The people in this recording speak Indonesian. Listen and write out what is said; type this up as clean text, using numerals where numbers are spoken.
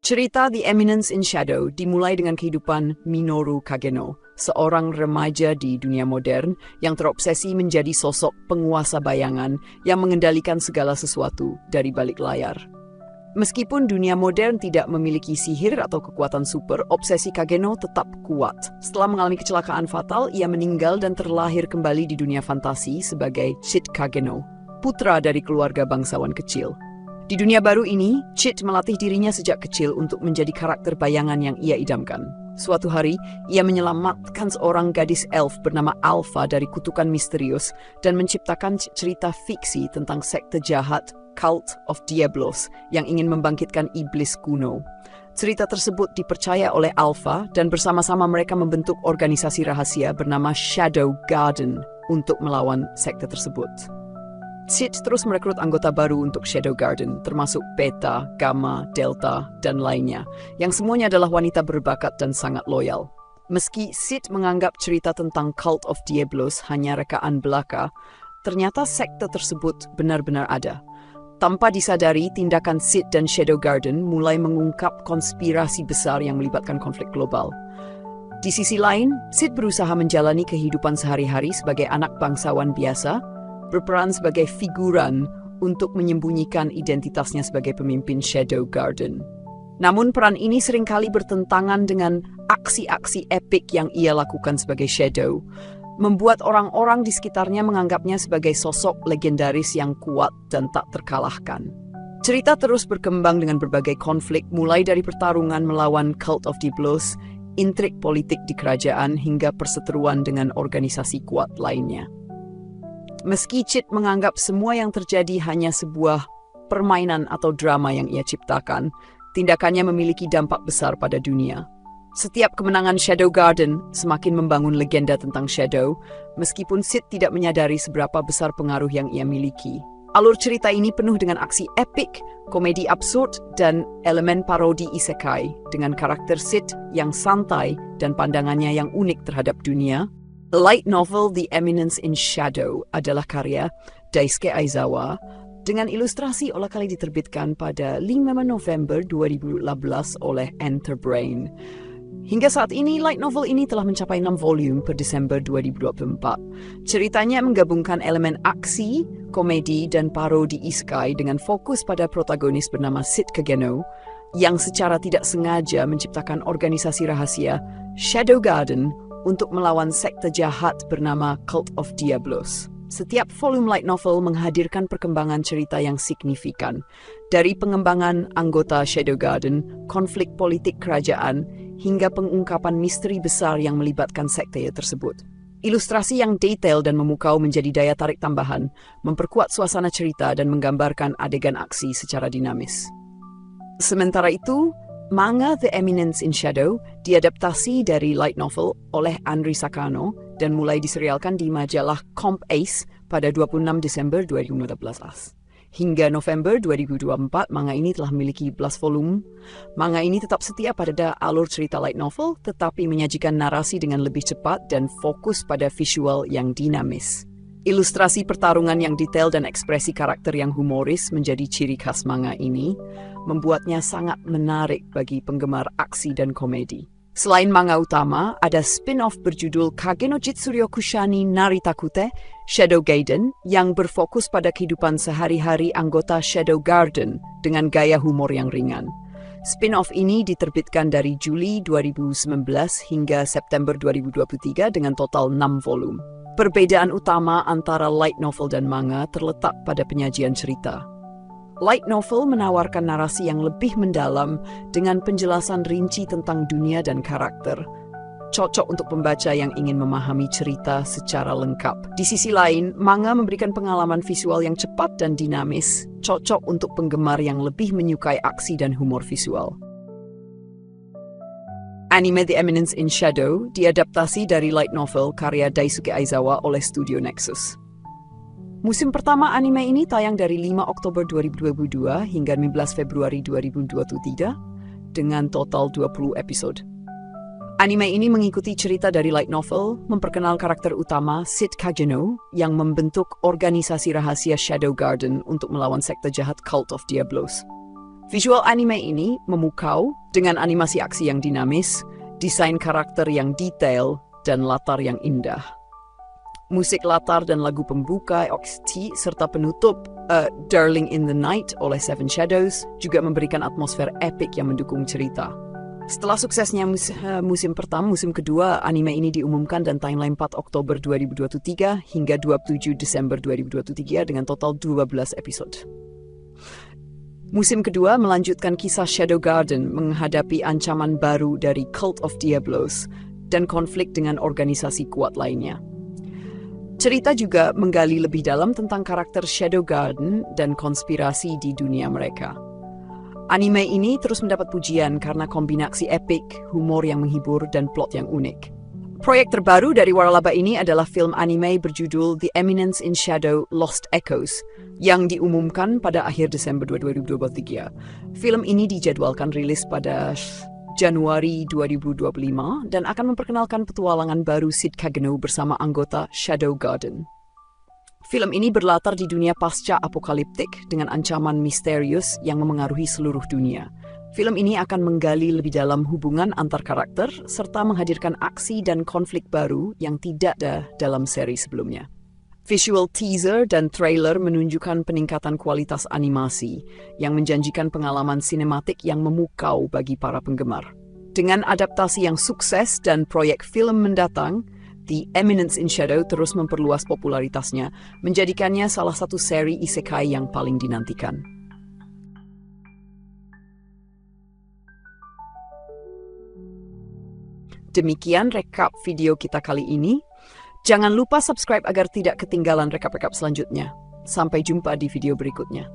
Cerita The Eminence in Shadow dimulai dengan kehidupan Minoru Kageno, seorang remaja di dunia modern yang terobsesi menjadi sosok penguasa bayangan yang mengendalikan segala sesuatu dari balik layar. Meskipun dunia modern tidak memiliki sihir atau kekuatan super, obsesi Kageno tetap kuat. Setelah mengalami kecelakaan fatal, ia meninggal dan terlahir kembali di dunia fantasi sebagai Chit Kageno, putra dari keluarga bangsawan kecil. Di dunia baru ini, Chit melatih dirinya sejak kecil untuk menjadi karakter bayangan yang ia idamkan. Suatu hari, ia menyelamatkan seorang gadis elf bernama Alpha dari kutukan misterius dan menciptakan cerita fiksi tentang sekte jahat Cult of Diablos yang ingin membangkitkan iblis kuno. Cerita tersebut dipercaya oleh Alpha dan bersama-sama mereka membentuk organisasi rahasia bernama Shadow Garden untuk melawan sekte tersebut. Chit terus merekrut anggota baru untuk Shadow Garden, termasuk Beta, Gamma, Delta, dan lainnya, yang semuanya adalah wanita berbakat dan sangat loyal. Meski Chit menganggap cerita tentang Cult of Diablos hanya rekaan belaka, ternyata sekte tersebut benar-benar ada. Tanpa disadari, tindakan Chit dan Shadow Garden mulai mengungkap konspirasi besar yang melibatkan konflik global. Di sisi lain, Chit berusaha menjalani kehidupan sehari-hari sebagai anak bangsawan biasa, berperan sebagai figuran untuk menyembunyikan identitasnya sebagai pemimpin Shadow Garden. Namun peran ini seringkali bertentangan dengan aksi-aksi epik yang ia lakukan sebagai Shadow, membuat orang-orang di sekitarnya menganggapnya sebagai sosok legendaris yang kuat dan tak terkalahkan. Cerita terus berkembang dengan berbagai konflik, mulai dari pertarungan melawan Cult of Diablos, intrik politik di kerajaan, hingga perseteruan dengan organisasi kuat lainnya. Meski Chit menganggap semua yang terjadi hanya sebuah permainan atau drama yang ia ciptakan, tindakannya memiliki dampak besar pada dunia. Setiap kemenangan Shadow Garden semakin membangun legenda tentang Shadow, meskipun Chit tidak menyadari seberapa besar pengaruh yang ia miliki. Alur cerita ini penuh dengan aksi epik, komedi absurd, dan elemen parodi isekai, dengan karakter Chit yang santai dan pandangannya yang unik terhadap dunia. Light novel The Eminence in Shadow adalah karya Daisuke Aizawa dengan ilustrasi olah kali diterbitkan pada 5 November 2018 oleh Enterbrain. Hingga saat ini, light novel ini telah mencapai 6 volume per Desember 2024. Ceritanya menggabungkan elemen aksi, komedi, dan parodi isekai dengan fokus pada protagonis bernama Chit Kageno yang secara tidak sengaja menciptakan organisasi rahasia Shadow Garden untuk melawan sekte jahat bernama Cult of Diablos. Setiap volume light novel menghadirkan perkembangan cerita yang signifikan, dari pengembangan anggota Shadow Garden, konflik politik kerajaan, hingga pengungkapan misteri besar yang melibatkan sekte tersebut. Ilustrasi yang detail dan memukau menjadi daya tarik tambahan, memperkuat suasana cerita dan menggambarkan adegan aksi secara dinamis. Sementara itu, manga The Eminence in Shadow diadaptasi dari light novel oleh Andri Sakano dan mulai diserialkan di majalah Comp Ace pada 26 Desember 2015. Hingga November 2024, manga ini telah memiliki 11 volume. Manga ini tetap setia pada alur cerita light novel, tetapi menyajikan narasi dengan lebih cepat dan fokus pada visual yang dinamis. Ilustrasi pertarungan yang detail dan ekspresi karakter yang humoris menjadi ciri khas manga ini, membuatnya sangat menarik bagi penggemar aksi dan komedi. Selain manga utama, ada spin-off berjudul Kage no Jitsuryo Kushani Naritakute, Shadow Gaiden, yang berfokus pada kehidupan sehari-hari anggota Shadow Garden dengan gaya humor yang ringan. Spin-off ini diterbitkan dari Juli 2019 hingga September 2023 dengan total 6 volume. Perbedaan utama antara light novel dan manga terletak pada penyajian cerita. Light novel menawarkan narasi yang lebih mendalam dengan penjelasan rinci tentang dunia dan karakter, cocok untuk pembaca yang ingin memahami cerita secara lengkap. Di sisi lain, manga memberikan pengalaman visual yang cepat dan dinamis, cocok untuk penggemar yang lebih menyukai aksi dan humor visual. Anime The Eminence in Shadow diadaptasi dari light novel karya Daisuke Aizawa oleh Studio Nexus. Musim pertama anime ini tayang dari 5 Oktober 2022 hingga 15 Februari 2023 dengan total 20 episode. Anime ini mengikuti cerita dari light novel, memperkenal karakter utama Chit Kageno yang membentuk organisasi rahasia Shadow Garden untuk melawan sekte jahat Cult of Diablos. Visual anime ini memukau dengan animasi aksi yang dinamis, desain karakter yang detail, dan latar yang indah. Musik latar dan lagu pembuka OST serta penutup Darling in the Night oleh Seven Shadows juga memberikan atmosfer epik yang mendukung cerita. Setelah suksesnya musim pertama, musim kedua anime ini diumumkan dan tayang 4 Oktober 2023 hingga 27 Desember 2023 dengan total 12 episode. Musim kedua melanjutkan kisah Shadow Garden menghadapi ancaman baru dari Cult of Diablos dan konflik dengan organisasi kuat lainnya. Cerita juga menggali lebih dalam tentang karakter Shadow Garden dan konspirasi di dunia mereka. Anime ini terus mendapat pujian karena kombinasi epik, humor yang menghibur, dan plot yang unik. Proyek terbaru dari waralaba ini adalah film anime berjudul The Eminence in Shadow Lost Echoes yang diumumkan pada akhir Desember 2023. Film ini dijadwalkan rilis pada Januari 2025 dan akan memperkenalkan petualangan baru Sid Kageno bersama anggota Shadow Garden. Film ini berlatar di dunia pasca apokaliptik dengan ancaman misterius yang memengaruhi seluruh dunia. Film ini akan menggali lebih dalam hubungan antar karakter serta menghadirkan aksi dan konflik baru yang tidak ada dalam seri sebelumnya. Visual teaser dan trailer menunjukkan peningkatan kualitas animasi yang menjanjikan pengalaman sinematik yang memukau bagi para penggemar. Dengan adaptasi yang sukses dan proyek film mendatang, The Eminence in Shadow terus memperluas popularitasnya, menjadikannya salah satu seri isekai yang paling dinantikan. Demikian rekap video kita kali ini. Jangan lupa subscribe agar tidak ketinggalan rekap-rekap selanjutnya. Sampai jumpa di video berikutnya.